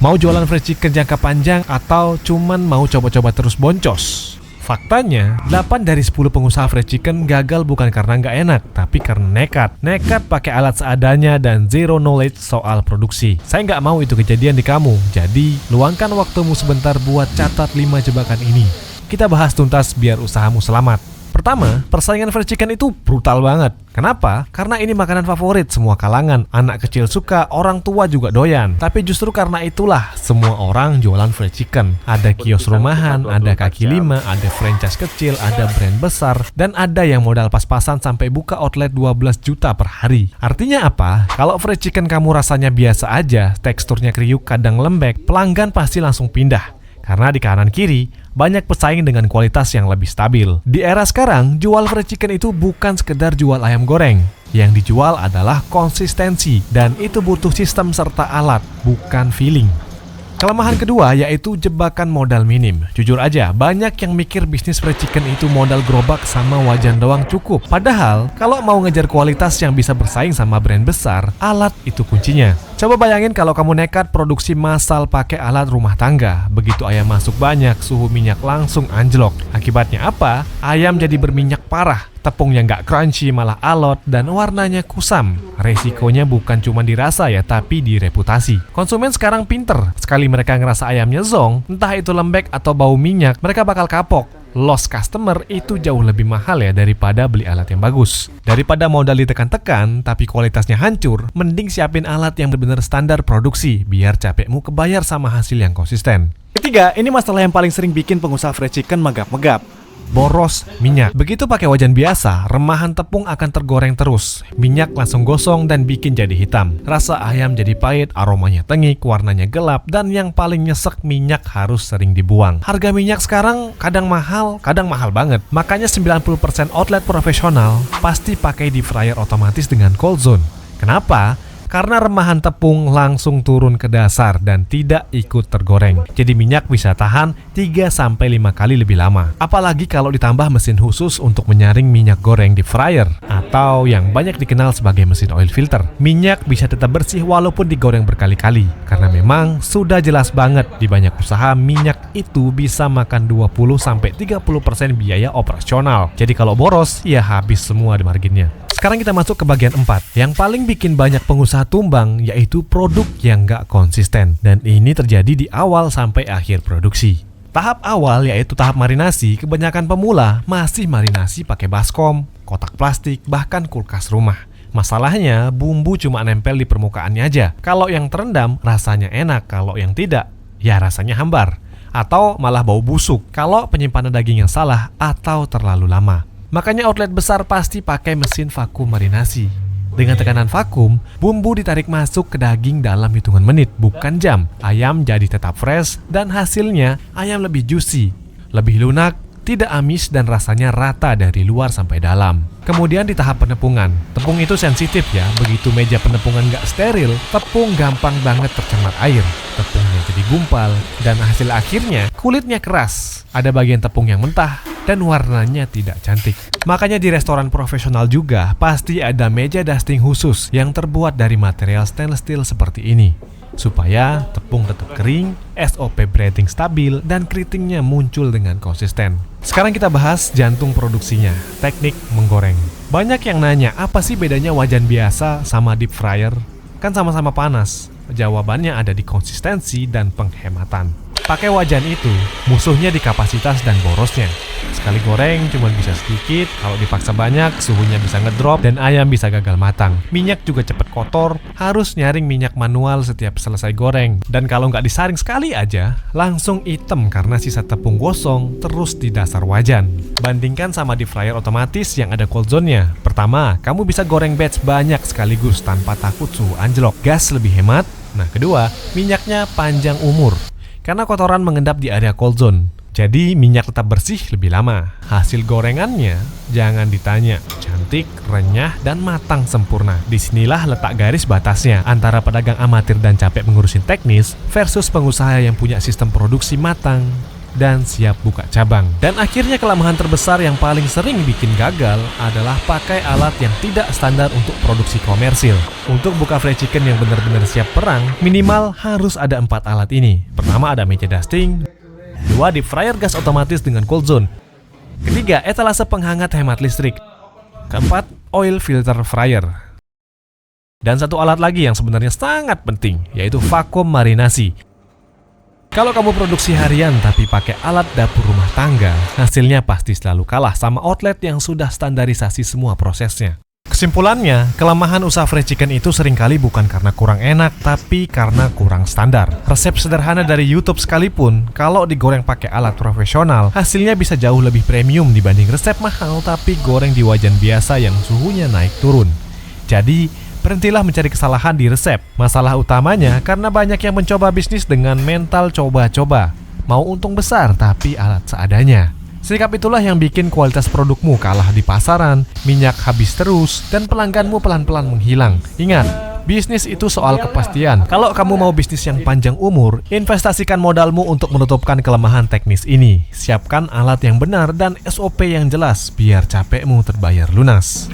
Mau jualan fried chicken jangka panjang atau cuman mau coba-coba terus boncos? Faktanya, 8 dari 10 pengusaha fried chicken gagal bukan karena nggak enak, tapi karena nekat. Nekat pakai alat seadanya dan zero knowledge soal produksi. Saya nggak mau itu kejadian di kamu, jadi luangkan waktumu sebentar buat catat 5 jebakan ini. Kita bahas tuntas biar usahamu selamat. Pertama, persaingan fried chicken itu brutal banget. Kenapa? Karena ini makanan favorit semua kalangan. Anak kecil suka, orang tua juga doyan. Tapi justru karena itulah semua orang jualan fried chicken. Ada kios rumahan, ada kaki lima, ada franchise kecil, ada brand besar, dan ada yang modal pas-pasan sampai buka outlet 12 juta per hari. Artinya apa? Kalau fried chicken kamu rasanya biasa aja, teksturnya kriuk kadang lembek, pelanggan pasti langsung pindah. Karena di kanan kiri, banyak pesaing dengan kualitas yang lebih stabil. Di era sekarang, jual fried chicken itu bukan sekedar jual ayam goreng. Yang dijual adalah konsistensi, dan itu butuh sistem serta alat, bukan feeling. Kelemahan kedua yaitu jebakan modal minim. Jujur aja, banyak yang mikir bisnis fried chicken itu modal gerobak sama wajan doang cukup. Padahal, kalau mau ngejar kualitas yang bisa bersaing sama brand besar, alat itu kuncinya. Coba bayangin kalau kamu nekat produksi massal pakai alat rumah tangga. Begitu ayam masuk banyak, suhu minyak langsung anjlok. Akibatnya apa? Ayam jadi berminyak parah. Tepungnya nggak crunchy, malah alot, dan warnanya kusam. Resikonya bukan cuma dirasa ya, tapi di reputasi. Konsumen sekarang pinter. Sekali mereka ngerasa ayamnya zonk, entah itu lembek atau bau minyak, mereka bakal kapok. Loss customer itu jauh lebih mahal ya daripada beli alat yang bagus. Daripada modal ditekan-tekan, tapi kualitasnya hancur, mending siapin alat yang benar-benar standar produksi, biar capekmu kebayar sama hasil yang konsisten. Ketiga, ini masalah yang paling sering bikin pengusaha fried chicken megap-megap. Boros minyak. Begitu pakai wajan biasa, remahan tepung akan tergoreng terus. Minyak langsung gosong dan bikin jadi hitam. Rasa ayam jadi pahit, aromanya tengik, warnanya gelap, dan yang paling nyesek, minyak harus sering dibuang. Harga minyak sekarang kadang mahal banget. Makanya 90% outlet profesional pasti pakai deep fryer otomatis dengan cold zone. Kenapa? Karena remahan tepung langsung turun ke dasar dan tidak ikut tergoreng. Jadi minyak bisa tahan 3-5 kali lebih lama. Apalagi kalau ditambah mesin khusus untuk menyaring minyak goreng di fryer atau yang banyak dikenal sebagai mesin oil filter. Minyak bisa tetap bersih walaupun digoreng berkali-kali. Karena memang sudah jelas banget di banyak usaha minyak itu bisa makan 20-30% biaya operasional. Jadi kalau boros, ya habis semua di marginnya. Sekarang kita masuk ke bagian 4. Yang paling bikin banyak pengusaha tumbang yaitu produk yang nggak konsisten. Dan ini terjadi di awal sampai akhir produksi. Tahap awal yaitu tahap marinasi, kebanyakan pemula masih marinasi pakai baskom, kotak plastik, bahkan kulkas rumah. Masalahnya, bumbu cuma nempel di permukaannya aja. Kalau yang terendam, rasanya enak. Kalau yang tidak, ya rasanya hambar. Atau malah bau busuk kalau penyimpanan daging yang salah atau terlalu lama. Makanya outlet besar pasti pakai mesin vakum marinasi. Dengan tekanan vakum, bumbu ditarik masuk ke daging dalam hitungan menit, bukan jam. Ayam jadi tetap fresh dan hasilnya ayam lebih juicy, lebih lunak, tidak amis dan rasanya rata dari luar sampai dalam. Kemudian di tahap penepungan, tepung itu sensitif ya, begitu meja penepungan nggak steril, tepung gampang banget tercemar air. Tepungnya jadi gumpal dan hasil akhirnya kulitnya keras. Ada bagian tepung yang mentah dan warnanya tidak cantik. Makanya di restoran profesional juga pasti ada meja dusting khusus yang terbuat dari material stainless steel seperti ini. Supaya tepung tetap kering, SOP breathing stabil, dan keritingnya muncul dengan konsisten. Sekarang kita bahas jantung produksinya, teknik menggoreng. Banyak yang nanya, apa sih bedanya wajan biasa sama deep fryer? Kan sama-sama panas. Jawabannya ada di konsistensi dan penghematan. Pakai wajan itu, musuhnya di kapasitas dan borosnya. Sekali goreng cuma bisa sedikit, kalau dipaksa banyak, suhunya bisa ngedrop dan ayam bisa gagal matang. Minyak juga cepat kotor, harus nyaring minyak manual setiap selesai goreng. Dan kalau nggak disaring sekali aja, langsung hitam karena sisa tepung gosong terus di dasar wajan. Bandingkan sama deep fryer otomatis yang ada cold zone-nya. Pertama, kamu bisa goreng batch banyak sekaligus tanpa takut suhu anjlok. Gas lebih hemat. Nah, kedua, minyaknya panjang umur. Karena kotoran mengendap di area cold zone. Jadi minyak tetap bersih lebih lama. Hasil gorengannya jangan ditanya, cantik, renyah, dan matang sempurna. Disinilah letak garis batasnya antara pedagang amatir dan capek mengurusin teknis versus pengusaha yang punya sistem produksi matang, dan siap buka cabang. Dan akhirnya kelemahan terbesar yang paling sering bikin gagal adalah pakai alat yang tidak standar untuk produksi komersil. Untuk buka fried chicken yang benar-benar siap perang, minimal harus ada 4 alat ini. Pertama ada meja dusting, 2 deep fryer gas otomatis dengan cold zone, ketiga etalase penghangat hemat listrik, keempat oil filter fryer. Dan satu alat lagi yang sebenarnya sangat penting, yaitu vakum marinasi. Kalau kamu produksi harian tapi pakai alat dapur rumah tangga, hasilnya pasti selalu kalah sama outlet yang sudah standarisasi semua prosesnya. Kesimpulannya, kelemahan usaha fried chicken itu seringkali bukan karena kurang enak, tapi karena kurang standar. Resep sederhana dari YouTube sekalipun, kalau digoreng pakai alat profesional, hasilnya bisa jauh lebih premium dibanding resep mahal tapi goreng di wajan biasa yang suhunya naik turun. Jadi, berhentilah mencari kesalahan di resep. Masalah utamanya karena banyak yang mencoba bisnis dengan mental coba-coba. Mau untung besar tapi alat seadanya. Sikap itulah yang bikin kualitas produkmu kalah di pasaran, minyak habis terus, dan pelangganmu pelan-pelan menghilang. Ingat, bisnis itu soal kepastian. Kalau kamu mau bisnis yang panjang umur, investasikan modalmu untuk menutupkan kelemahan teknis ini. Siapkan alat yang benar dan SOP yang jelas biar capekmu terbayar lunas.